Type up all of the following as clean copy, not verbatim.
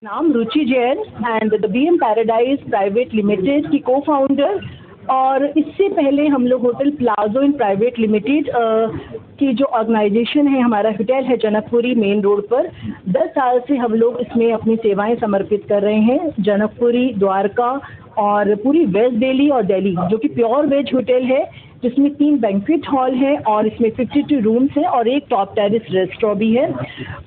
नाम Ruchi Jain and the B M Paradise private limited की co-founder. और इससे पहले हम लोग hotel Palazzo Inn private limited की जो ऑर्गेनाइजेशन है, हमारा होटल है जनकपुरी मेन रोड पर, 10 साल से हम लोग इसमें अपनी सेवाएं समर्पित कर रहे हैं। जनकपुरी, द्वारका और पूरी वेस्ट दिल्ली और दिल्ली, जो कि प्योर वेज होटल है, जिसमें 3 बैंक्वेट हॉल है और इसमें 52 रूम्स हैं और एक टॉप टेरेस रेस्टोरेंट भी है।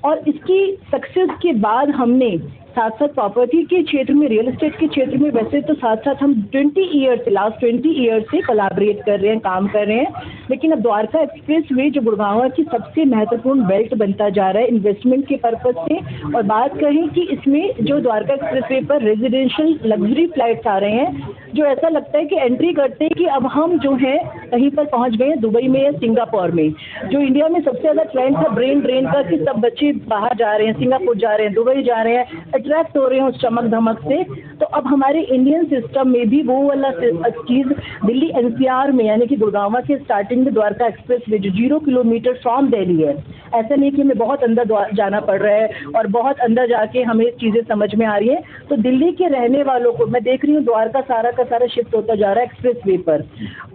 और इसकी सक्सेस के बाद हमने साथ साथ प्रॉपर्टी के क्षेत्र में, रियल एस्टेट के क्षेत्र में, वैसे तो साथ साथ हम लास्ट 20 ईयर से कोलैबोरेट कर रहे हैं, काम कर रहे हैं। लेकिन अब द्वारका एक्सप्रेस वे जो गुड़गांव की सबसे महत्वपूर्ण बेल्ट बनता जा रहा है इन्वेस्टमेंट के पर्पज से, और बात करें कि इसमें जो द्वारका एक्सप्रेस वे पर रेजिडेंशियल लग्जरी फ्लाइट्स आ रहे हैं, जो ऐसा लगता है कि एंट्री करते हैं कि अब हम जो है कहीं पर पहुंच गए हैं, दुबई में या सिंगापुर में। जो इंडिया में सबसे ज़्यादा ट्रेंड था ब्रेन ड्रेन का कि सब बच्चे बाहर जा रहे हैं, सिंगापुर जा रहे हैं, दुबई जा रहे हैं, अट्रैक्ट हो रहे हैं उस चमक धमक से। तो अब हमारे इंडियन सिस्टम में भी वो वाला चीज़ दिल्ली एनसीआर में, यानी कि गुड़गांव के स्टार्टिंग में द्वारका एक्सप्रेस वे जो 0 किलोमीटर फ्रॉम दिल्ली है, ऐसा नहीं कि हमें बहुत अंदर जाना पड़ रहा है और बहुत अंदर जाके हमें चीज़ें समझ में आ रही हैं। तो दिल्ली के रहने वालों को मैं देख रही हूँ द्वारका सारा का सारा शिफ्ट होता जा रहा है एक्सप्रेस वे पर।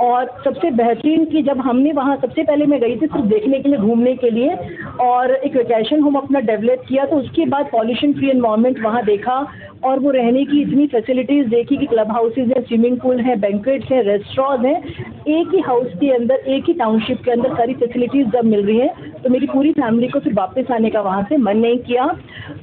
और सबसे बेहतरीन कि जब हमने वहाँ, सबसे पहले मैं गई थी सिर्फ देखने के लिए, घूमने के लिए, और एक वेकेशन होम अपना डेवलप किया। तो उसके बाद पॉल्यूशन फ्री एनवायरनमेंट वहाँ देखा और वो रहने की इतनी फैसिलिटीज़ देखी कि क्लब हाउसेज हैं, स्विमिंग पूल हैं, बैंक्वेट्स हैं, रेस्टोरेंट हैं। एक ही हाउस के अंदर, एक ही टाउनशिप के अंदर सारी फैसिलिटीज़ जब मिल रही हैं, तो मेरी पूरी फैमिली को फिर वापस आने का वहाँ से मन नहीं किया।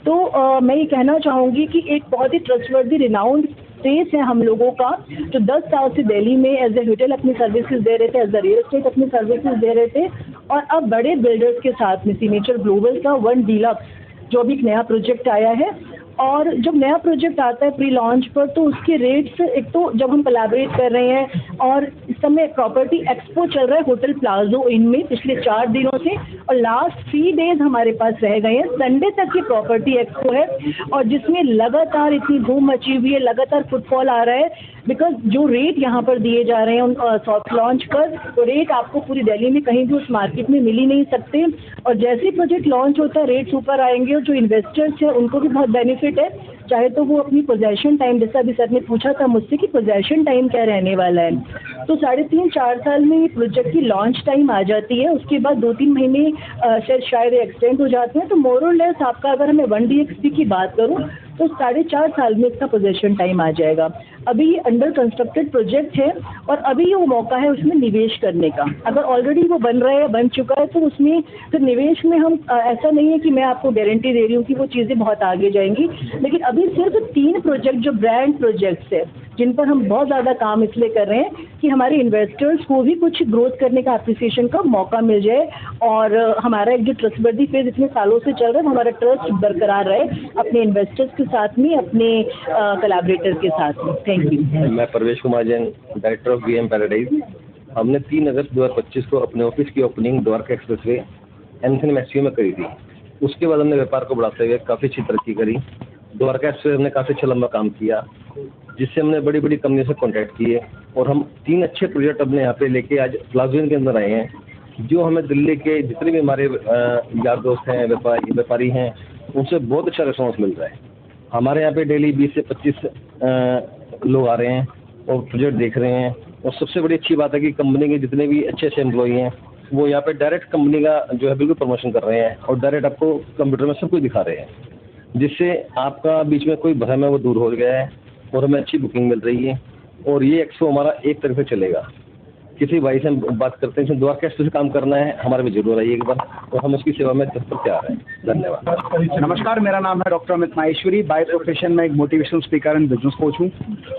तो मैं ये कहना चाहूँगी कि एक बहुत ही ट्रस्टवर्दी रिनाउंड स्पेस है हम लोगों का, जो 10 साल से दिल्ली में एज ए होटल अपनी सर्विसेज दे रहे थे, एज ए रियल एस्टेट अपनी सर्विसेज दे रहे थे। और अब बड़े बिल्डर्स के साथ में सिग्नेचर ग्लोबल का 1 डीलक्स जो भी एक नया प्रोजेक्ट आया है, और जब नया प्रोजेक्ट आता है प्री लॉन्च पर, तो उसके रेट्स, एक तो जब हम कोलैबोरेट कर रहे हैं, और इस समय प्रॉपर्टी एक्सपो चल रहा है होटल प्लाजो इनमें पिछले 4 दिनों से, और लास्ट 3 डेज हमारे पास रह गए हैं, संडे तक ये प्रॉपर्टी एक्सपो है, और जिसमें लगातार इतनी धूम मची हुई है, लगातार फुटफॉल आ रहा है। बिकॉज जो रेट यहाँ पर दिए जा रहे हैं सॉफ्ट लॉन्च पर, वो रेट आपको पूरी दिल्ली में कहीं भी उस मार्केट में मिल ही नहीं सकते। और जैसे ही प्रोजेक्ट लॉन्च होता है रेट्स ऊपर आएंगे, और जो इन्वेस्टर्स हैं उनको भी बहुत बेनिफिट है, चाहे तो वो अपनी पोजेशन टाइम, जैसा अभी सर ने पूछा था मुझसे कि पोजेशन टाइम क्या रहने वाला है, तो 3.5-4 साल में ये प्रोजेक्ट की लॉन्च टाइम आ जाती है। उसके बाद 2-3 महीने शायद एक्सटेंड हो जाते हैं। तो मोर और लेस आपका, अगर मैं 1 DXP की बात करूँ, तो 4.5 साल में इसका पोजेशन टाइम आ जाएगा। अभी ये अंडर कंस्ट्रक्टेड प्रोजेक्ट है, और अभी वो मौका है उसमें निवेश करने का। अगर ऑलरेडी वो बन रहा है या बन चुका है, तो उसमें फिर निवेश में हम, ऐसा नहीं है कि मैं आपको गारंटी दे रही हूँ कि वो चीज़ें बहुत आगे जाएंगी। लेकिन अभी सिर्फ 3 प्रोजेक्ट जो ब्रांड प्रोजेक्ट्स है, जिन पर हम बहुत ज़्यादा काम इसलिए कर रहे हैं कि हमारे इन्वेस्टर्स को भी कुछ ग्रोथ करने का, एप्रिसिएशन का मौका मिल जाए, और हमारा एक जो ट्रस्टवर्दी फेज इतने सालों से चल रहा है, हमारा ट्रस्ट बरकरार रहे अपने इन्वेस्टर्स के साथ में, अपने कोलैबोरेटर के साथ में। Thank you. मैं Parvesh Kumar Jain, director of B M Paradise. हमने 3 अगस्त 2025 को अपने ऑफिस की ओपनिंग द्वारका एक्सप्रेस वे एनसन मैक्सियो में करी थी। उसके बाद हमने व्यापार को बढ़ाते हुए काफ़ी अच्छी तरक्की करी। द्वारका एक्सप्रेस हमने काफ़ी अच्छा लंबा काम किया, जिससे हमने बड़ी बड़ी कंपनी से कॉन्टैक्ट किए, और हम 3 अच्छे प्रोजेक्ट अपने यहाँ पे लेके आज प्लाजो के अंदर आए हैं, जो हमें दिल्ली के जितने भी हमारे यार दोस्त हैं, व्यापारी हैं, उनसे बहुत अच्छा रिस्पॉन्स मिल रहा है। हमारे यहाँ पे डेली 20 से 25 लोग आ रहे हैं और प्रोजेक्ट देख रहे हैं। और सबसे बड़ी अच्छी बात है कि कंपनी के जितने भी अच्छे अच्छे एम्प्लॉई हैं, वो यहाँ पे डायरेक्ट कंपनी का जो है बिल्कुल प्रमोशन कर रहे हैं, और डायरेक्ट आपको कंप्यूटर में सब कुछ दिखा रहे हैं, जिससे आपका बीच में कोई भ्रम है वो दूर हो गया है, और हमें अच्छी बुकिंग मिल रही है। और ये एक्सपो हमारा एक तरफ से चलेगा। किसी भाई से हम बात करते हैं द्वारका एक्सप्रेस से काम करना है, हमारे भी जरूर आइए एक बार, और हम उसकी सेवा में तत्पर तैयार हैं। धन्यवाद। नमस्कार, मेरा नाम है doctor Amit Maheshwari. By profession में एक motivational speaker and business coach हूँ,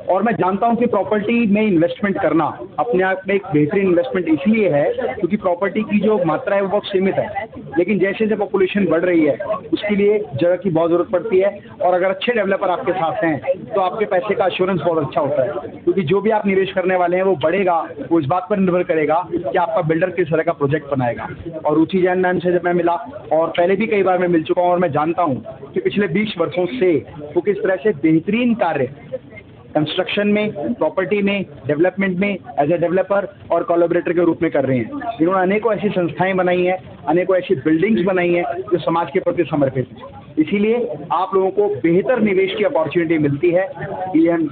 और मैं जानता हूँ कि प्रॉपर्टी में इन्वेस्टमेंट करना अपने आप में एक बेहतरीन इन्वेस्टमेंट इसलिए है क्योंकि प्रॉपर्टी की जो मात्रा है वो बहुत सीमित है, लेकिन जैसे जैसे पॉपुलेशन बढ़ रही है उसके लिए जगह की बहुत ज़रूरत पड़ती है। और अगर अच्छे डेवलपर आपके साथ हैं तो आपके पैसे का अश्योरेंस बहुत अच्छा होता है, क्योंकि जो भी आप निवेश करने वाले हैं वो बढ़ेगा, वो इस बात पर निर्भर करेगा कि आपका बिल्डर किस तरह का प्रोजेक्ट बनाएगा। और रुचि जैन मैम से जब मैं मिला, और पहले भी कई बार मैं मिल चुका हूँ, और मैं जानता हूँ कि पिछले 20 वर्षों से वो किस तरह से बेहतरीन कार्य कंस्ट्रक्शन में, प्रॉपर्टी में, डेवलपमेंट में एज ए डेवलपर और कोलैबोरेटर के रूप में कर रहे हैं। इन्होंने अनेकों ऐसी संस्थाएं बनाई हैं, अनेकों ऐसी बिल्डिंग्स बनाई हैं जो समाज के प्रति समर्पित हैं। इसीलिए आप लोगों को बेहतर निवेश की अपॉर्चुनिटी मिलती है बीएम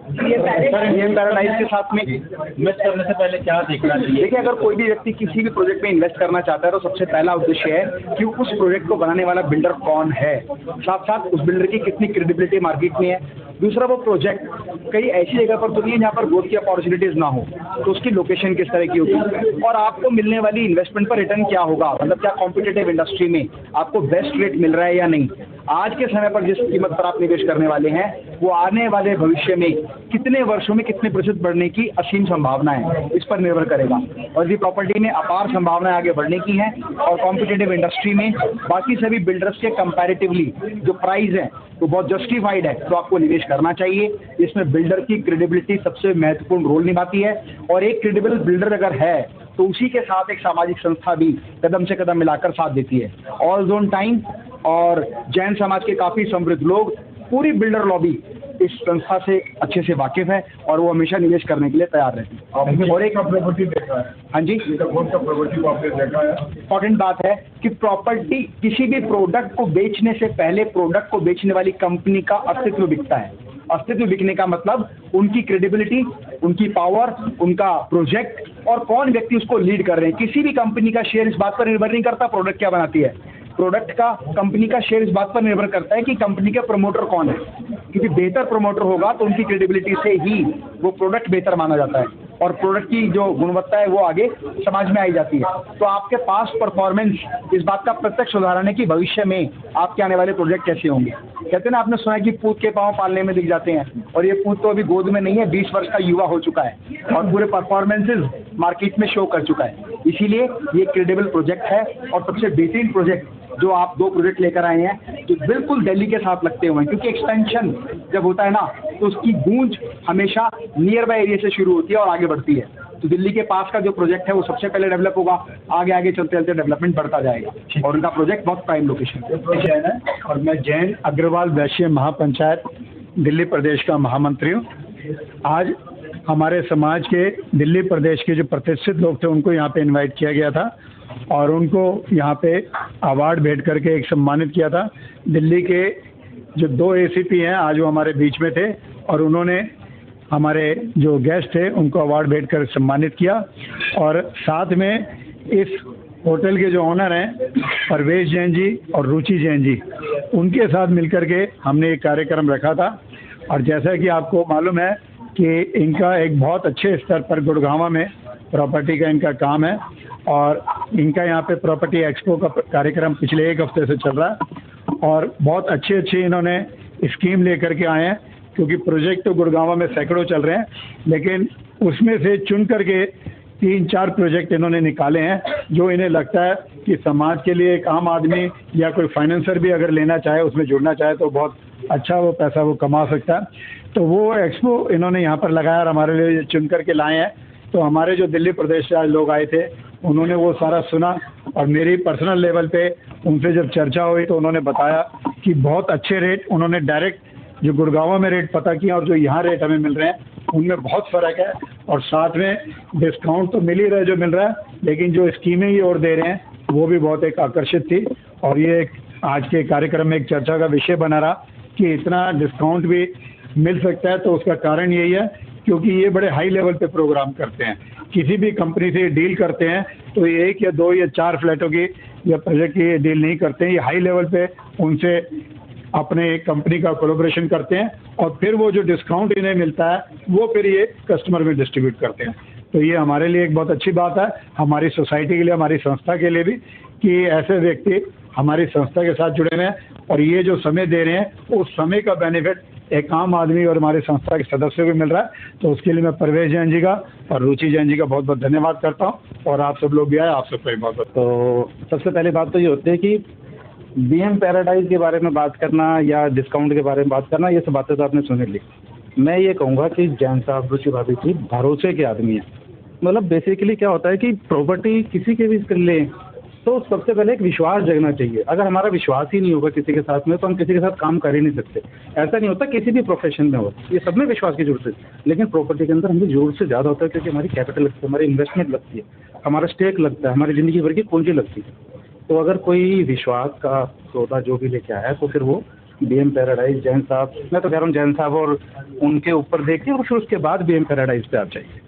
पैराडाइज के साथ में। इन्वेस्ट करने से पहले क्या देखना चाहिए? देखिए, अगर कोई भी व्यक्ति किसी भी प्रोजेक्ट में इन्वेस्ट करना चाहता है तो सबसे पहला उद्देश्य है कि उस प्रोजेक्ट को बनाने वाला बिल्डर कौन है, साथ साथ उस बिल्डर की कितनी क्रेडिबिलिटी मार्केट में है। दूसरा, वो प्रोजेक्ट कई ऐसी जगह पर तो नहीं है जहाँ पर ग्रोथ की अपॉर्चुनिटीज ना हो, तो उसकी लोकेशन किस तरह की होगी और आपको मिलने वाली इन्वेस्टमेंट पर रिटर्न क्या होगा, मतलब क्या कॉम्पिटिटिव इंडस्ट्री में आपको बेस्ट रेट मिल रहा है या नहीं। आज के समय पर जिस कीमत पर आप निवेश करने वाले हैं वो आने वाले भविष्य में कितने वर्षों में कितने प्रतिशत बढ़ने की असीम संभावना है, इस पर निर्भर करेगा। और ये प्रॉपर्टी में अपार संभावनाएं आगे बढ़ने की हैं और कॉम्पिटिटिव इंडस्ट्री में बाकी सभी बिल्डर्स के कंपैरेटिवली जो प्राइस है वो बहुत जस्टिफाइड है, तो आपको निवेश करना चाहिए। इसमें बिल्डर की क्रेडिबिलिटी सबसे महत्वपूर्ण रोल निभाती है और एक क्रेडिबल बिल्डर अगर है तो उसी के साथ एक सामाजिक संस्था भी कदम से कदम मिलाकर साथ देती है। ऑल जोन टाइम और जैन समाज के काफ़ी समृद्ध लोग, पूरी बिल्डर लॉबी इस संस्था से अच्छे से वाकिफ है और वो हमेशा निवेश करने के लिए तैयार रहती है। और एक प्रॉपर्टी देखा है? हाँ जी, प्रॉपर्टी को आपने देखा है? इम्पॉर्टेंट बात है कि प्रॉपर्टी, किसी भी प्रोडक्ट को बेचने से पहले प्रोडक्ट को बेचने वाली कंपनी का अस्तित्व बिकता है। अस्तित्व बिकने का मतलब उनकी क्रेडिबिलिटी, उनकी पावर, उनका प्रोजेक्ट और कौन व्यक्ति उसको लीड कर रहे हैं। किसी भी कंपनी का शेयर इस बात पर निर्भर नहीं करता प्रोडक्ट क्या बनाती है, प्रोडक्ट का, कंपनी का शेयर इस बात पर निर्भर करता है कि कंपनी का प्रमोटर कौन है, क्योंकि बेहतर प्रमोटर होगा तो उनकी क्रेडिबिलिटी से ही वो प्रोडक्ट बेहतर माना जाता है और प्रोडक्ट की जो गुणवत्ता है वो आगे समाज में आई जाती है। तो आपके पास परफॉर्मेंस इस बात का प्रत्यक्ष उदाहरण है कि भविष्य में आपके आने वाले प्रोजेक्ट कैसे होंगे। कहते हैं ना, आपने सुना है कि पूत के पांव पालने में दिख जाते हैं, और ये पूत तो अभी गोद में नहीं है, 20 वर्ष का युवा हो चुका है और पूरे परफॉर्मेंसेज मार्केट में शो कर चुका है। इसीलिए ये क्रेडिबल प्रोजेक्ट है और सबसे बेहतरीन प्रोजेक्ट जो आप 2 प्रोजेक्ट लेकर आए हैं जो बिल्कुल दिल्ली के साथ लगते हुए हैं, क्योंकि एक्सपेंशन जब होता है ना तो उसकी गूंज हमेशा नियर बाय एरिया से शुरू होती है और आगे बढ़ती है। तो दिल्ली के पास का जो प्रोजेक्ट है वो सबसे पहले डेवलप होगा, आगे आगे चलते चलते डेवलपमेंट बढ़ता जाएगा और उनका प्रोजेक्ट बहुत प्राइम लोकेशन है। और मैं जैन अग्रवाल वैश्य महापंचायत दिल्ली प्रदेश का महामंत्री हूँ। आज हमारे समाज के दिल्ली प्रदेश के जो प्रतिष्ठित लोग थे उनको यहाँ पे इनवाइट किया गया था और उनको यहाँ पे अवार्ड भेंट करके एक सम्मानित किया था। दिल्ली के जो 2 ACP हैं आज वो हमारे बीच में थे और उन्होंने हमारे जो गेस्ट थे उनको अवार्ड भेंट कर सम्मानित किया। और साथ में इस होटल के जो ओनर हैं परवेश जैन जी और रुचि जैन जी, उनके साथ मिलकर के हमने एक कार्यक्रम रखा था। और जैसा कि आपको मालूम है कि इनका एक बहुत अच्छे स्तर पर गुड़गांव में प्रॉपर्टी का इनका काम है और इनका यहाँ पे प्रॉपर्टी एक्सपो का कार्यक्रम पिछले 1 हफ्ते से चल रहा है और बहुत अच्छे इन्होंने स्कीम लेकर के आए हैं, क्योंकि प्रोजेक्ट तो गुड़गांव में सैकड़ों चल रहे हैं, लेकिन उसमें से चुन करके 3-4 प्रोजेक्ट इन्होंने निकाले हैं जो इन्हें लगता है कि समाज के लिए एक आम आदमी या कोई फाइनेंसर भी अगर लेना चाहे, उसमें जुड़ना चाहे तो बहुत अच्छा वो पैसा वो कमा सकता है। तो वो एक्सपो इन्होंने यहाँ पर लगाया और हमारे लिए चुन करके लाए हैं। तो हमारे जो दिल्ली प्रदेश से आज लोग आए थे उन्होंने वो सारा सुना और मेरी पर्सनल लेवल पे उनसे जब चर्चा हुई तो उन्होंने बताया कि बहुत अच्छे रेट, उन्होंने डायरेक्ट जो गुड़गांव में रेट पता किया और जो यहाँ रेट हमें मिल रहे हैं उनमें बहुत फ़र्क है और साथ में डिस्काउंट तो मिल ही रहा है जो मिल रहा है, लेकिन जो स्कीमें ये और दे रहे हैं वो भी बहुत एक आकर्षित थी। और ये एक आज के कार्यक्रम में एक चर्चा का विषय बना रहा कि इतना डिस्काउंट भी मिल सकता है। तो उसका कारण यही है क्योंकि ये बड़े हाई लेवल पे प्रोग्राम करते हैं, किसी भी कंपनी से डील करते हैं तो ये 1 या 2 या 4 फ्लैटों की या प्रोजेक्ट की डील नहीं करते हैं, ये हाई लेवल पे उनसे अपने कंपनी का कोलैबोरेशन करते हैं और फिर वो जो डिस्काउंट इन्हें मिलता है वो फिर ये कस्टमर में डिस्ट्रीब्यूट करते हैं। तो ये हमारे लिए एक बहुत अच्छी बात है, हमारी सोसाइटी के लिए, हमारी संस्था के लिए भी, कि ऐसे व्यक्ति हमारी संस्था के साथ जुड़े हुए हैं और ये जो समय दे रहे हैं उस समय का बेनिफिट एक आम आदमी और हमारी संस्था के सदस्यों को मिल रहा है। तो उसके लिए मैं परवेश जैन जी का और रुचि जैन जी का बहुत बहुत धन्यवाद करता हूँ और आप सब लोग भी आए, आप सबका बहुत बहुत। तो सबसे पहले बात तो ये होती है कि बीएम पैराडाइज के बारे में बात करना या डिस्काउंट के बारे में बात करना, ये सब बातें तो आपने सुनी ली। मैं ये कहूँगा कि जैन साहब, रुचि भाभी जी भरोसे के आदमी हैं। मतलब बेसिकली क्या होता है कि प्रॉपर्टी किसी के भी लें तो सबसे पहले एक विश्वास जगना चाहिए। अगर हमारा विश्वास ही नहीं होगा किसी के साथ में तो हम किसी के साथ काम कर ही नहीं सकते। ऐसा नहीं होता किसी भी प्रोफेशन में हो, ये सब में विश्वास की जरूरत है, लेकिन प्रॉपर्टी के अंदर हमें जरूरत से ज़्यादा होता है क्योंकि हमारी कैपिटल लगती है, हमारी इन्वेस्टमेंट लगती है, हमारा स्टेक लगता है, हमारी ज़िंदगी भर की पूंजी लगती है। तो अगर कोई विश्वास का सौदा जो भी लेके आया तो फिर वो बीएम पैराडाइज जैन साहब, मैं तो कह रहा हूँ जैन साहब और उनके ऊपर देखिए और फिर उसके बाद बीएम पैराडाइज पे आप जाइए।